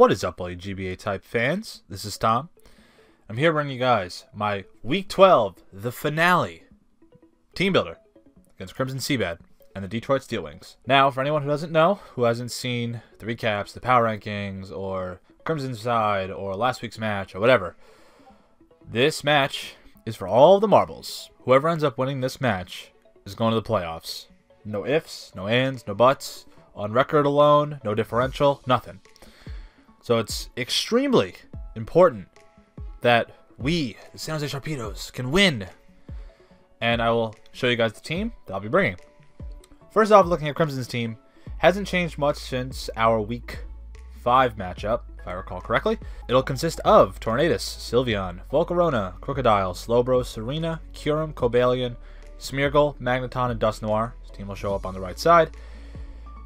What is up, all you GBA type fans? This is Tom. I'm here bringing you guys my Week 12, the finale, Teambuilder against CrimsonCBAD and the Detroit Steel Wings. Now, for anyone who doesn't know, who hasn't seen the recaps, the power rankings, or Crimson's side, or last week's match, or whatever, this match is for all the marbles. Whoever ends up winning this match is going to the playoffs. No ifs, no ands, no buts. On record alone, no differential, nothing. So it's extremely important that we, the San Jose Sharpedos, can win. And I will show you guys the team that I'll be bringing. First off, looking at Crimson's team, hasn't changed much since our Week 5 matchup, if I recall correctly. It'll consist of Tornadus, Sylveon, Volcarona, Crocodile, Slowbro, Serena, Kyurem, Cobalion, Smeargle, Magneton, and Dusknoir. His team will show up on the right side.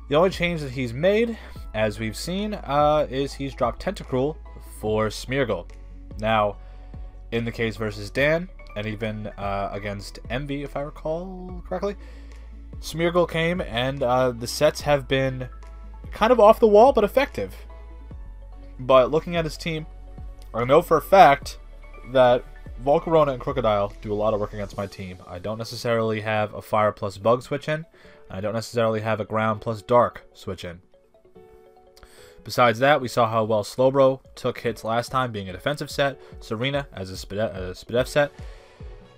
The only change that he's made, as we've seen, is he's dropped Tentacruel for Smeargle. Now, in the case versus Dan, and even against Envy, if I recall correctly, Smeargle came, and the sets have been kind of off the wall, but effective. But looking at his team, I know for a fact that Volcarona and Crocodile do a lot of work against my team. I don't necessarily have a Fire plus Bug switch in. I don't necessarily have a Ground plus Dark switch in. Besides that, we saw how well Slowbro took hits last time, being a defensive set. Serena as a Spadef set.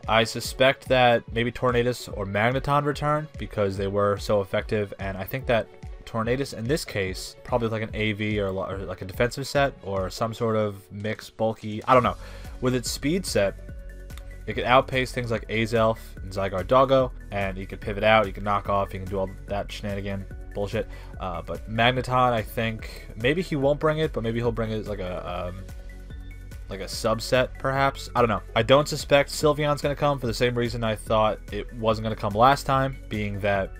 I suspect that maybe Tornadus or Magneton return because they were so effective, and I think that Tornadus in this case, probably like an AV or like a defensive set or some sort of mixed bulky, I don't know. With its speed set, it could outpace things like Azelf and Zygarde Doggo, and you could pivot out, you can knock off, you can do all that shenanigan bullshit. But Magneton, I think maybe he won't bring it, but maybe he'll bring it as like a subset, perhaps. I don't know. I don't suspect Sylveon's going to come for the same reason I thought it wasn't going to come last time, being that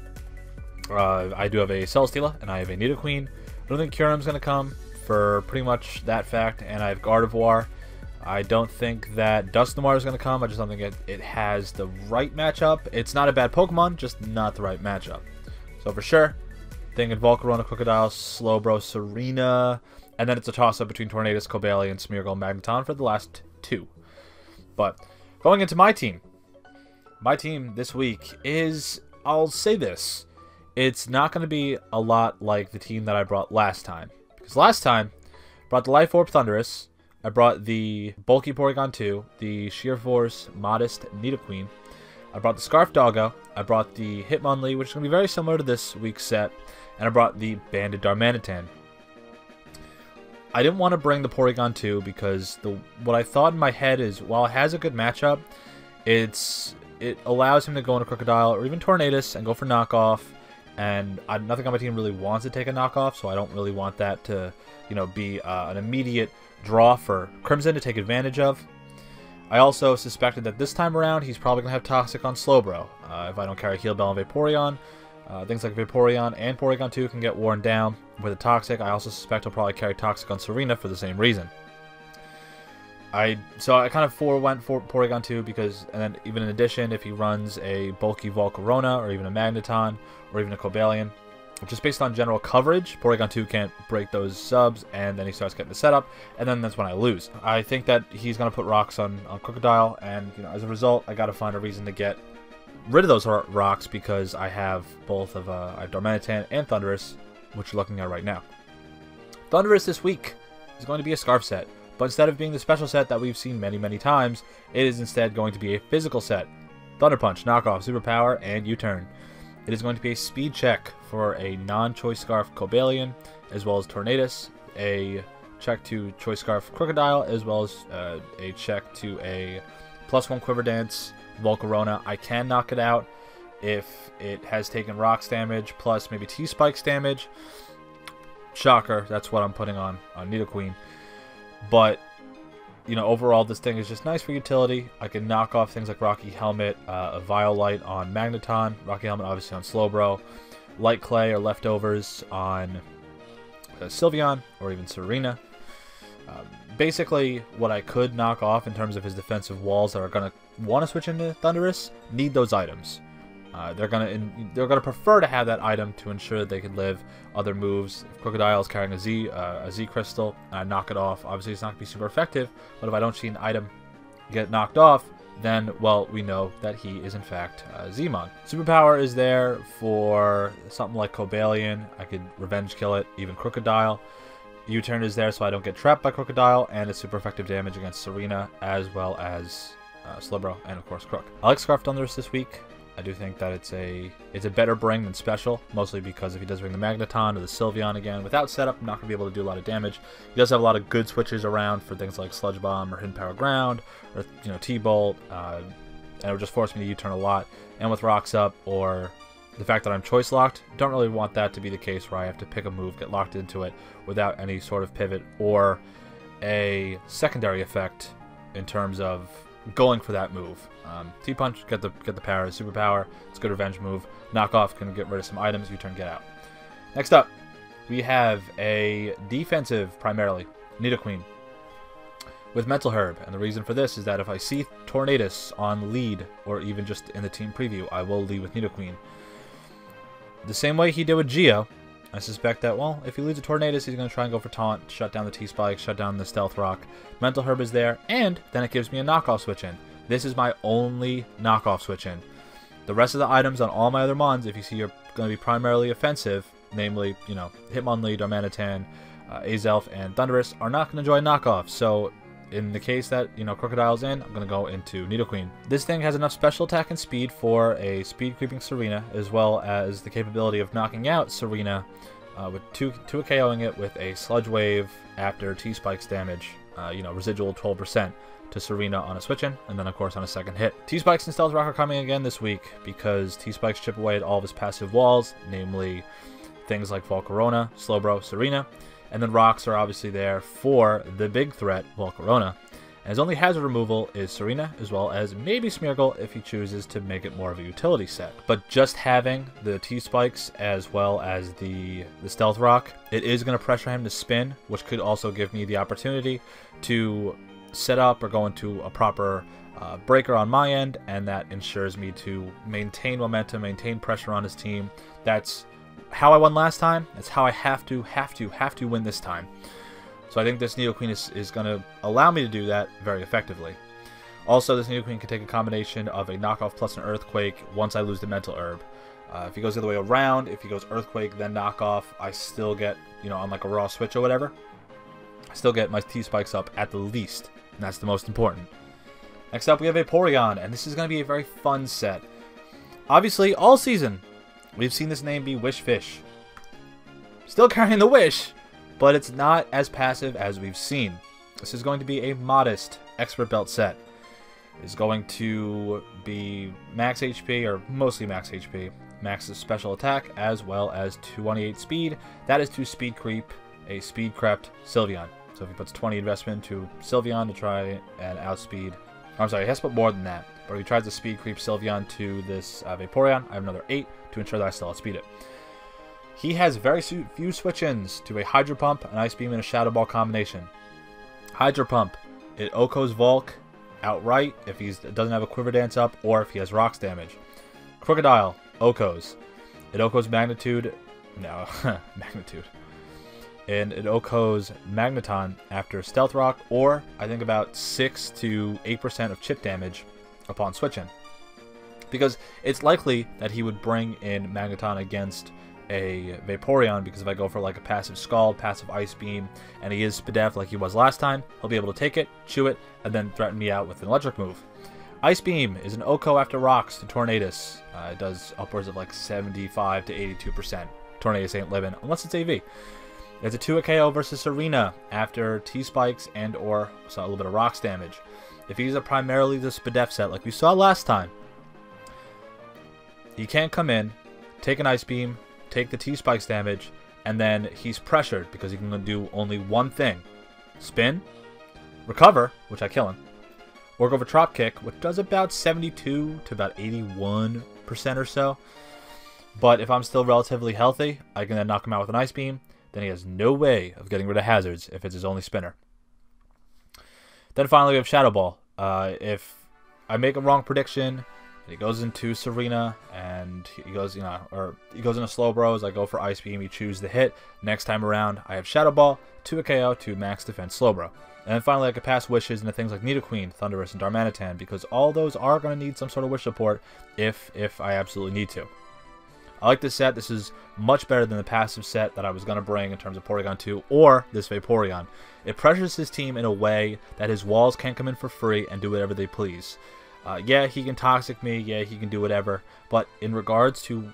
I do have a Celesteela and I have a Nidoqueen. I don't think Kyurem's going to come for pretty much that fact, and I have Gardevoir. I don't think that Dusknoir is going to come. I just don't think it has the right matchup. It's not a bad Pokemon, just not the right matchup. So for sure, thinking Volcarona, Crocodile, Slowbro, Serena, and then it's a toss-up between Tornadus, Cobalion, Smeargle, and Magneton for the last two. But going into my team this week is, I'll say this, it's not going to be a lot like the team that I brought last time. Because last time, I brought the Life Orb Thundurus, I brought the Bulky Porygon 2, the Sheer Force Modest Nidoqueen, I brought the Scarf Doggo, I brought the Hitmonlee, which is going to be very similar to this week's set, and I brought the Banded Darmanitan. I didn't want to bring the Porygon 2 because what I thought in my head is, while it has a good matchup, it allows him to go into Crocodile or even Tornadus and go for knockoff, and nothing on my team really wants to take a knockoff, so I don't really want that to, be an immediate draw for Crimson to take advantage of. I also suspected that this time around he's probably going to have Toxic on Slowbro. If I don't carry Heal Bell and Vaporeon, things like Vaporeon and Porygon 2 can get worn down with a Toxic. I also suspect he'll probably carry Toxic on Serena for the same reason. So I kind of went for Porygon 2 because, and then even in addition, if he runs a bulky Volcarona or even a Magneton or even a Cobalion, just based on general coverage, Porygon 2 can't break those subs, and then he starts getting the setup, and then that's when I lose. I think that he's going to put rocks on Crocodile, and as a result, I got to find a reason to get rid of those rocks because I have both of I have Darmanitan and Thundurus, which you're looking at right now. Thundurus this week is going to be a Scarf set, but instead of being the special set that we've seen many, many times, it is instead going to be a physical set. Thunder Punch, Knockoff, Superpower, and U-Turn. It is going to be a speed check for a non-Choice Scarf Cobalion, as well as Tornadus, a check to Choice Scarf Crocodile, as well as a check to a +1 Quiver Dance Volcarona. I can knock it out if it has taken Rocks damage, plus maybe T-Spikes damage. Shocker, that's what I'm putting on Nidoqueen. But overall, this thing is just nice for utility. I can knock off things like Rocky Helmet, a Violite on Magneton, Rocky Helmet obviously on Slowbro, Light Clay or Leftovers on Sylveon or even Serena. Basically, what I could knock off in terms of his defensive walls that are going to want to switch into Thundurus need those items. They're gonna prefer to have that item to ensure that they can live other moves. If Crocodile is carrying a Z crystal, and I knock it off, obviously it's not gonna be super effective. But if I don't see an item get knocked off, then, well, we know that he is in fact Zmon. Superpower is there for something like Cobalion. I could revenge kill it, even Crocodile. U-turn is there so I don't get trapped by Crocodile, and it's super effective damage against Serena, as well as Slowbro, and of course Crook. I like Scarf Thunderous this week. I do think that it's a better bring than special, mostly because if he does bring the Magneton or the Sylveon again, without setup, I'm not going to be able to do a lot of damage. He does have a lot of good switches around for things like Sludge Bomb or Hidden Power Ground, or T-Bolt, and it would just force me to U-turn a lot. And with Rocks Up, or the fact that I'm choice locked, don't really want that to be the case where I have to pick a move, get locked into it without any sort of pivot or a secondary effect in terms of going for that move. T-Punch, get the power, superpower, it's a good revenge move. Knockoff can get rid of some items, U-turn, get out. Next up, we have a defensive, primarily, Nidoqueen with Mental Herb, and the reason for this is that if I see Tornadus on lead, or even just in the team preview, I will lead with Nidoqueen. The same way he did with Geo, I suspect that, well, if he leads a Tornadus, he's going to try and go for Taunt, shut down the T-Spike, shut down the Stealth Rock. Mental Herb is there, and then it gives me a knockoff switch in. This is my only knockoff switch in. The rest of the items on all my other Mons, if you see, are going to be primarily offensive, namely, Hitmonlee, Darmanitan, Azelf, and Thundurus, are not going to enjoy knockoff. So in the case that, Crocodile's in, I'm going to go into Nidoqueen. This thing has enough special attack and speed for a speed creeping Serena, as well as the capability of knocking out Serena with 2 KOing it with a Sludge Wave after T-Spike's damage, residual 12% to Serena on a switch-in, and then of course on a second hit. T-Spikes and Stealth Rock are coming again this week because T-Spikes chip away at all of his passive walls, namely things like Volcarona, Slowbro, Serena, and then rocks are obviously there for the big threat, Volcarona. And his only hazard removal is Serena, as well as maybe Smeargle if he chooses to make it more of a utility set. But just having the T-Spikes as well as the Stealth Rock, it is going to pressure him to spin, which could also give me the opportunity to set up or go into a proper breaker on my end, and that ensures me to maintain momentum, maintain pressure on his team. That's how I won last time. That's how I have to win this time. So I think this Nidoqueen is going to allow me to do that very effectively. Also, this Nidoqueen can take a combination of a knockoff plus an Earthquake once I lose the Mental Herb. If he goes the other way around, if he goes Earthquake then knockoff, I still get, on like a raw switch or whatever, I still get my T-Spikes up at the least, and that's the most important. Next up, we have Vaporeon, and this is going to be a very fun set. Obviously, all season, we've seen this name be Wish Fish. Still carrying the Wish, but it's not as passive as we've seen. This is going to be a modest Expert Belt set. It's going to be max HP, or mostly max HP, max special attack, as well as 228 speed. That is to speed creep a speed crept Sylveon. So if he puts 20 investment to Sylveon to try and outspeed, I'm sorry, he has to put more than that. But if he tries to speed creep Sylveon to this Vaporeon, I have another 8 to ensure that I still outspeed it. He has very few switch-ins to a Hydro Pump, an Ice Beam, and a Shadow Ball combination. Hydro Pump, it OHKOs Volk outright if he doesn't have a Quiver Dance up, or if he has Rocks damage. Crocodile, OHKOs. It OHKOs Magnitude, no, Magnitude. And it OHKOs Magneton after Stealth Rock, or I think about 6 to 8% of chip damage upon switch-in. Because it's likely that he would bring in Magneton against a Vaporeon, because if I go for like a passive Scald, passive Ice Beam, and he is Spadef like he was last time, he'll be able to take it, chew it, and then threaten me out with an electric move. Ice Beam is an OHKO after Rocks to Tornadus. It does upwards of like 75 to 82%. Tornadus ain't living, unless it's AV. It's a 2 KO versus Serena after T-Spikes and or a little bit of Rocks damage. If he's primarily the Spadef set like we saw last time, he can't come in, take an Ice Beam, take the T-Spikes damage, and then he's pressured because he can do only one thing. Spin, recover, which I kill him, or go for Trop Kick, which does about 72 to about 81% or so. But if I'm still relatively healthy, I can then knock him out with an Ice Beam. Then he has no way of getting rid of hazards if it's his only spinner. Then finally we have Shadow Ball. If I make a wrong prediction And he goes into Serena, and he goes, he goes into slow bros. I go for Ice Beam. He chooses the hit. Next time around, I have Shadow Ball to a KO to max defense slow bro. And then finally, I could pass wishes into things like Nidoqueen, Thundurus, and Darmanitan, because all those are going to need some sort of wish support if I absolutely need to. I like this set. This is much better than the passive set that I was going to bring in terms of Porygon 2 or this Vaporeon. It pressures his team in a way that his walls can't come in for free and do whatever they please. Yeah, he can Toxic me. Yeah, he can do whatever. But in regards to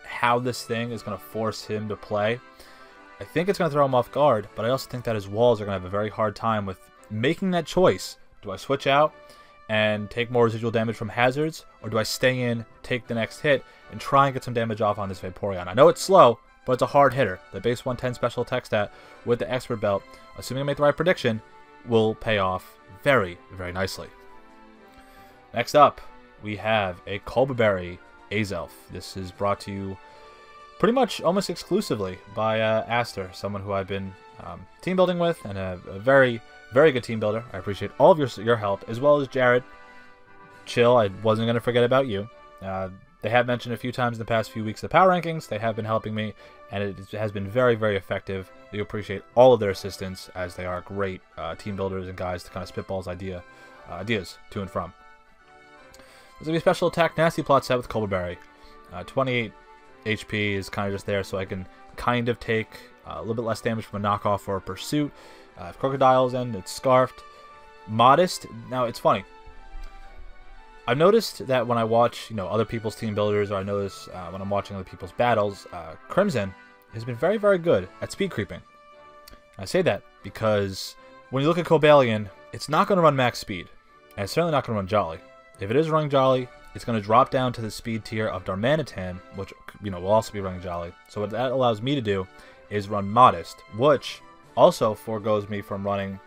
how this thing is going to force him to play, I think it's going to throw him off guard, but I also think that his walls are going to have a very hard time with making that choice. Do I switch out and take more residual damage from hazards, or do I stay in, take the next hit, and try and get some damage off on this Vaporeon? I know it's slow, but it's a hard hitter. The base 110 special attack stat with the Expert Belt, assuming I make the right prediction, will pay off very, very nicely. Next up, we have a Colberberry Azelf. This is brought to you pretty much almost exclusively by Aster, someone who I've been team building with, and a very, very good team builder. I appreciate all of your help, as well as Jared. Chill, I wasn't going to forget about you. They have mentioned a few times in the past few weeks the power rankings. They have been helping me, and it has been very, very effective. We appreciate all of their assistance, as they are great team builders and guys to kind of spitballs ideas to and from. There's going to be a special attack Nasty Plot set with Colberberry. 28 HP is kind of just there so I can kind of take a little bit less damage from a knockoff or a pursuit. If Crocodile's in, it's Scarfed. Modest. Now, it's funny. I've noticed that when I watch, other people's team builders, or I notice when I'm watching other people's battles, Crimson has been very, very good at speed creeping. I say that because when you look at Cobalion, it's not going to run max speed, and it's certainly not going to run Jolly. If it is running Jolly, it's going to drop down to the speed tier of Darmanitan, which will also be running Jolly. So what that allows me to do is run Modest, which also forgoes me from running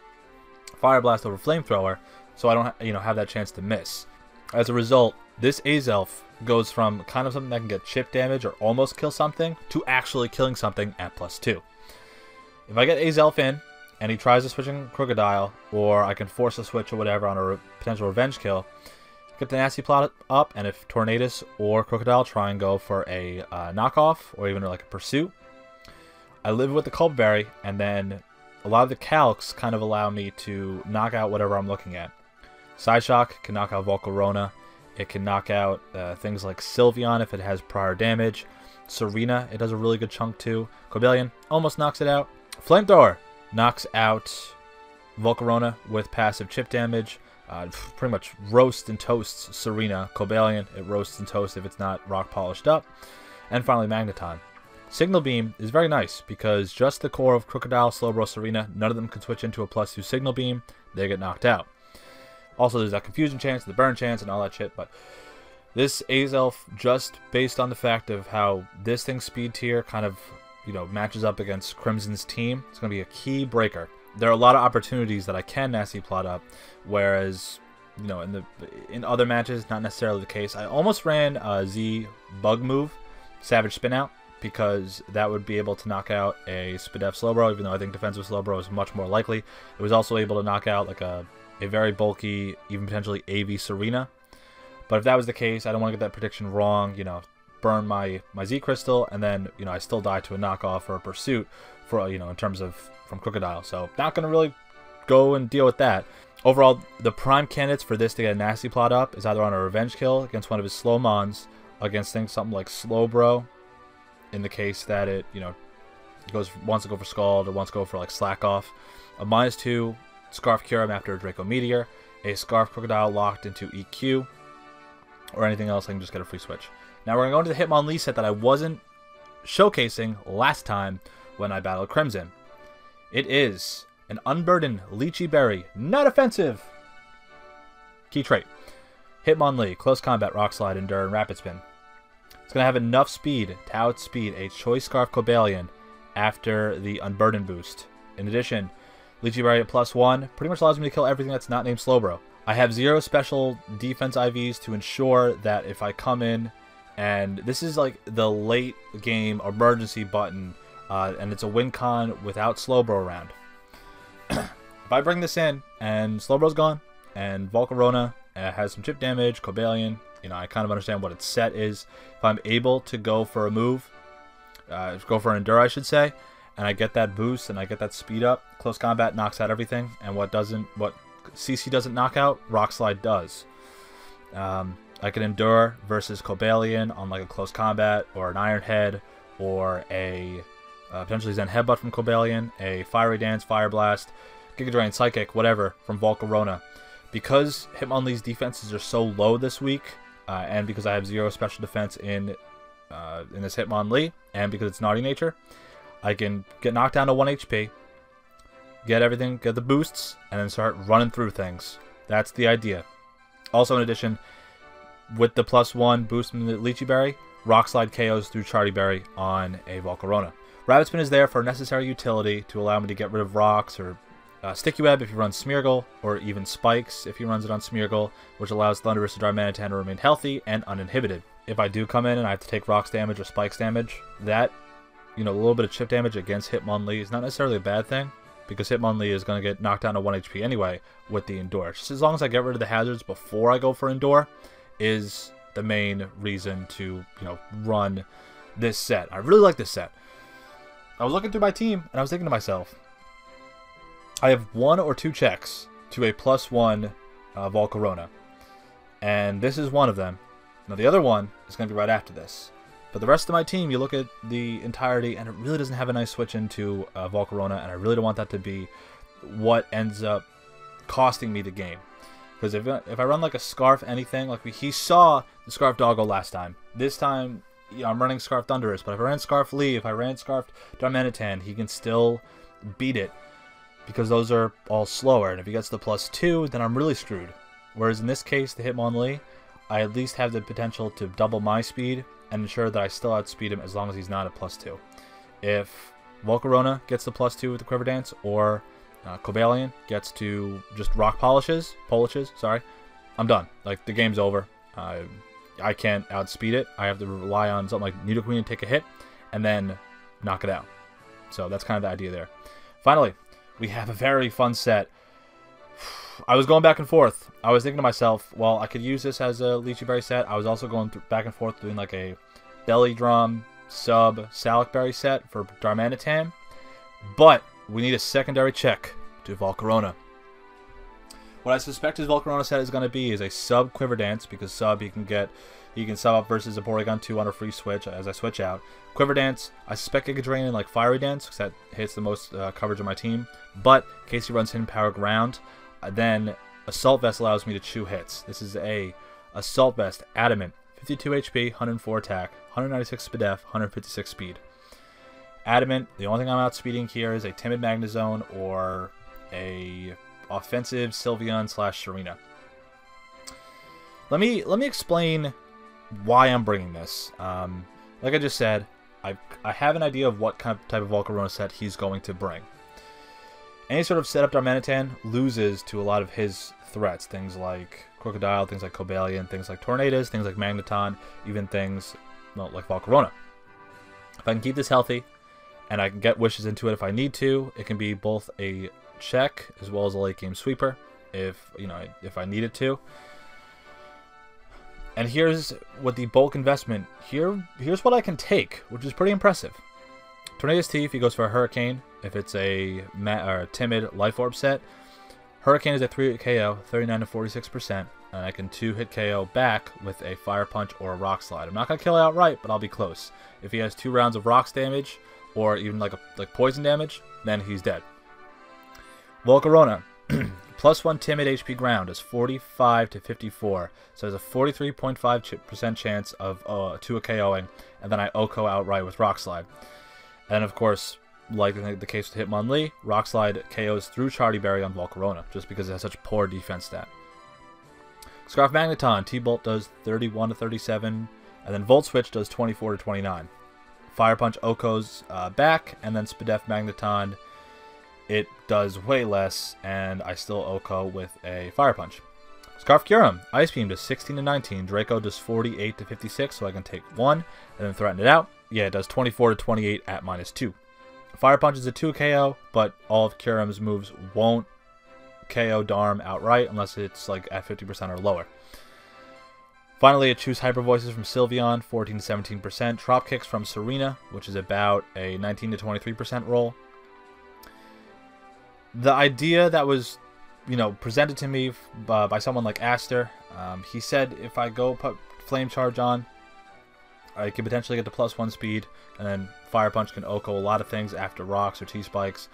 Fire Blast over Flamethrower, so I don't have that chance to miss. As a result, this Azelf goes from kind of something that can get chip damage or almost kill something to actually killing something at +2. If I get Azelf in and he tries to switch in Crocodile, or I can force a switch or whatever on a potential revenge kill, get the Nasty Plot up, and if Tornadus or Crocodile try and go for a knockoff or even like a pursuit, I live with the Colberry, and then a lot of the calcs kind of allow me to knock out whatever I'm looking at. Psyshock can knock out Volcarona. It can knock out things like Sylveon if it has prior damage. Serena, it does a really good chunk too. Cobalion almost knocks it out. Flamethrower knocks out Volcarona with passive chip damage. Pretty much roasts and toasts Serena. Cobalion, it roasts and toasts if it's not rock polished up. And finally, Magneton. Signal Beam is very nice because just the core of Crocodile, Slowbro, Serena, none of them can switch into a +2 Signal Beam. They get knocked out. Also, there's that Confusion chance, the Burn chance, and all that shit. But this Azelf, just based on the fact of how this thing's speed tier kind of, matches up against Crimson's team, it's going to be a key breaker. There are a lot of opportunities that I can Nasty Plot up, whereas, in other matches, not necessarily the case. I almost ran Z Bug Move, Savage Spin Out, because that would be able to knock out a Spadef Slowbro, even though I think defensive Slowbro is much more likely. It was also able to knock out like a very bulky, even potentially AV Serena. But if that was the case, I don't want to get that prediction wrong, burn my Z Crystal, and then, I still die to a knockoff or a pursuit for, in terms of from Crocodile. So not going to really go and deal with that. Overall, the prime candidates for this to get a Nasty Plot up is either on a revenge kill against one of his slow mons, against something like Slowbro, in the case that it, wants to go for Scald or wants to go for like Slack Off. A -2 Scarf Curum after a Draco Meteor, a Scarf Crocodile locked into EQ, or anything else, I can just get a free switch. Now we're going to go into the Hitmonlee set that I wasn't showcasing last time when I battled Crimson. It is an Unburdened Lychee Berry, not offensive. Key trait. Hitmonlee, Close Combat, Rock Slide, Endure, and Rapid Spin. It's going to have enough speed to outspeed a Choice Scarf Cobalion after the Unburdened boost. In addition, Lychee Berry at +1 pretty much allows me to kill everything that's not named Slowbro. I have 0 special defense IVs to ensure that if I come in, and this is like the late game emergency button, and it's a win con without Slowbro around. If I bring this in and Slowbro's gone, and Volcarona has some chip damage, Cobalion You know, I kind of understand what its set is. If I'm able to go for a move, go for an endure, I should say, and I get that boost and I get that speed up, close combat knocks out everything, and what CC doesn't knock out, Rock Slide does. I can endure versus Cobalion on like a close combat, or an Iron Head, or a potentially Zen Headbutt from Cobalion, a Fiery Dance, Fire Blast, Giga Drain, Psychic, whatever from Volcarona. Because Hitmonlee's defenses are so low this week, and because I have 0 special defense in this Hitmonlee, and because it's Naughty Nature, I can get knocked down to 1 HP, get everything, get the boosts, and then start running through things. That's the idea. Also, in addition, with the +1 boost from the Lychee Berry, Rock Slide KOs through Charty Berry on a Volcarona. Rabbit Spin is there for necessary utility to allow me to get rid of rocks, or Sticky Web if he runs Smeargle, or even Spikes if he runs it on Smeargle, which allows Thundurus and Darmanitan to remain healthy and uninhibited. If I do come in and I have to take rocks damage or spikes damage, that, you know, a little bit of chip damage against Hitmonlee is not necessarily a bad thing, because Hitmonlee is going to get knocked down to 1 HP anyway with the Endure. Just as long as I get rid of the hazards before I go for Endure is the main reason to, you know, run this set. I really like this set. I was looking through my team and I was thinking to myself, I have 1 or 2 checks to a +1 Volcarona, and this is one of them. Now the other one is going to be right after this. But the rest of my team, you look at the entirety, and it really doesn't have a nice switch into Volcarona, and I really don't want that to be what ends up costing me the game. Because if I run like a Scarf anything, like he saw the Scarf Doggo last time. This time, you know, I'm running Scarf Thundurus, but if I ran Scarf Lee, if I ran Scarf Darmanitan, he can still beat it, because those are all slower, and if he gets the +2, then I'm really screwed. Whereas in this case, the Hitmonlee, I at least have the potential to double my speed and ensure that I still outspeed him as long as he's not at +2. If Volcarona gets the +2 with the Quiver Dance, or Cobalion gets to just rock polishes, sorry, I'm done. Like, the game's over. I can't outspeed it. I have to rely on something like Nidoqueen to take a hit and then knock it out. So that's kind of the idea there. Finally, we have a very fun set. I was going back and forth. I was thinking to myself, well, I could use this as a Lychee Berry set. I was also going back and forth doing like a Belly Drum sub Salic Berry set for Darmanitan. But we need a secondary check to Volcarona. What I suspect his Volcarona set is going to be is a sub Quiver Dance, because sub he can sub up versus a Porygon 2 on a free switch as I switch out. Quiver Dance, I suspect Giga Drain and like Fiery Dance, because that hits the most coverage of my team. But in case he runs Hidden Power Ground, then Assault Vest allows me to chew hits. This is a Assault Vest, Adamant, 52 HP, 104 attack, 196 SPDF, 156 speed. Adamant, the only thing I'm outspeeding here is a Timid Magnezone or a offensive Sylveon / Serena. Let me explain why I'm bringing this. Like I just said, I have an idea of what type of Volcarona set he's going to bring. Any sort of setup Darmanitan loses to a lot of his threats. Things like Crocodile, things like Cobalion, things like Tornadus, things like Magneton, even things like Volcarona. If I can keep this healthy, and I can get wishes into it if I need to, it can be both a check as well as a late game sweeper if I needed to. And here's what the bulk investment here's what I can take, which is pretty impressive. Tornadus T, if he goes for a Hurricane, if it's a Timid Life Orb set, Hurricane is a 3-hit KO, 39 to 46%, and I can 2-hit KO back with a Fire Punch or a Rock Slide. I'm not gonna kill it outright, but I'll be close. If he has 2 rounds of rocks damage, or even like poison damage, then he's dead. Volcarona, +1 Timid HP Ground is 45 to 54, so there's a 43.5% chance of to a KOing, and then I OHKO outright with Rock Slide. And of course, like the case with Hitmonlee, Rock Slide KOs through Charty Berry on Volcarona, just because it has such poor defense stat. Scarf Magneton, T-Bolt does 31 to 37, and then Volt Switch does 24 to 29. Fire Punch OHKO's back, and then SPDF Magneton, it does way less, and I still OHKO with a Fire Punch. Scarf Kyurem, Ice Beam does 16 to 19, Draco does 48 to 56, so I can take 1, and then threaten it out. Yeah, it does 24 to 28 at -2. Fire Punch is a 2 KO, but all of Kyurem's moves won't KO Darm outright unless it's like at 50% or lower. Finally, I choose Hyper Voices from Sylveon, 14 to 17%. Drop Kicks from Serena, which is about a 19 to 23% roll. The idea that was, presented to me by someone like Aster, he said if I go put Flame Charge on, I could potentially get the +1 speed, and then Fire Punch can OHKO a lot of things after Rocks or T-Spikes,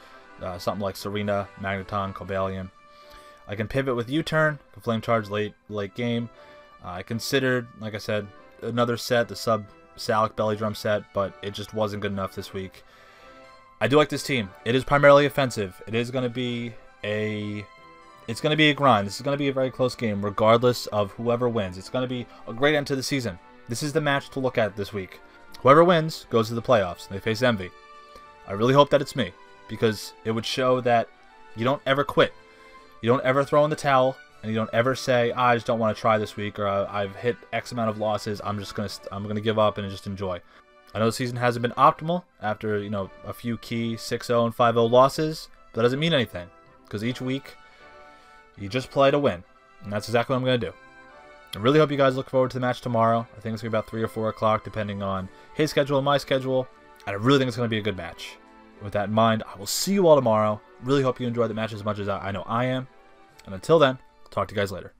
something like Serena, Magneton, Cobalion. I can pivot with U-Turn, can Flame Charge late game. I considered, like I said, another set, the Sub-Salic Belly Drum set, but it just wasn't good enough this week. I do like this team. It is primarily offensive. It is going to be a grind. This is going to be a very close game, regardless of whoever wins. It's going to be a great end to the season. This is the match to look at this week. Whoever wins goes to the playoffs. They face Envy. I really hope that it's me, because it would show that you don't ever quit. You don't ever throw in the towel. And you don't ever say, I just don't want to try this week, or I've hit X amount of losses, I'm gonna give up and just enjoy. I know the season hasn't been optimal after a few key 6-0 and 5-0 losses, but that doesn't mean anything, because each week you just play to win, and that's exactly what I'm gonna do. I really hope you guys look forward to the match tomorrow. I think it's gonna be about 3 or 4 o'clock, depending on his schedule and my schedule, and I really think it's gonna be a good match. With that in mind, I will see you all tomorrow. Really hope you enjoy the match as much as I know I am, and until then, talk to you guys later.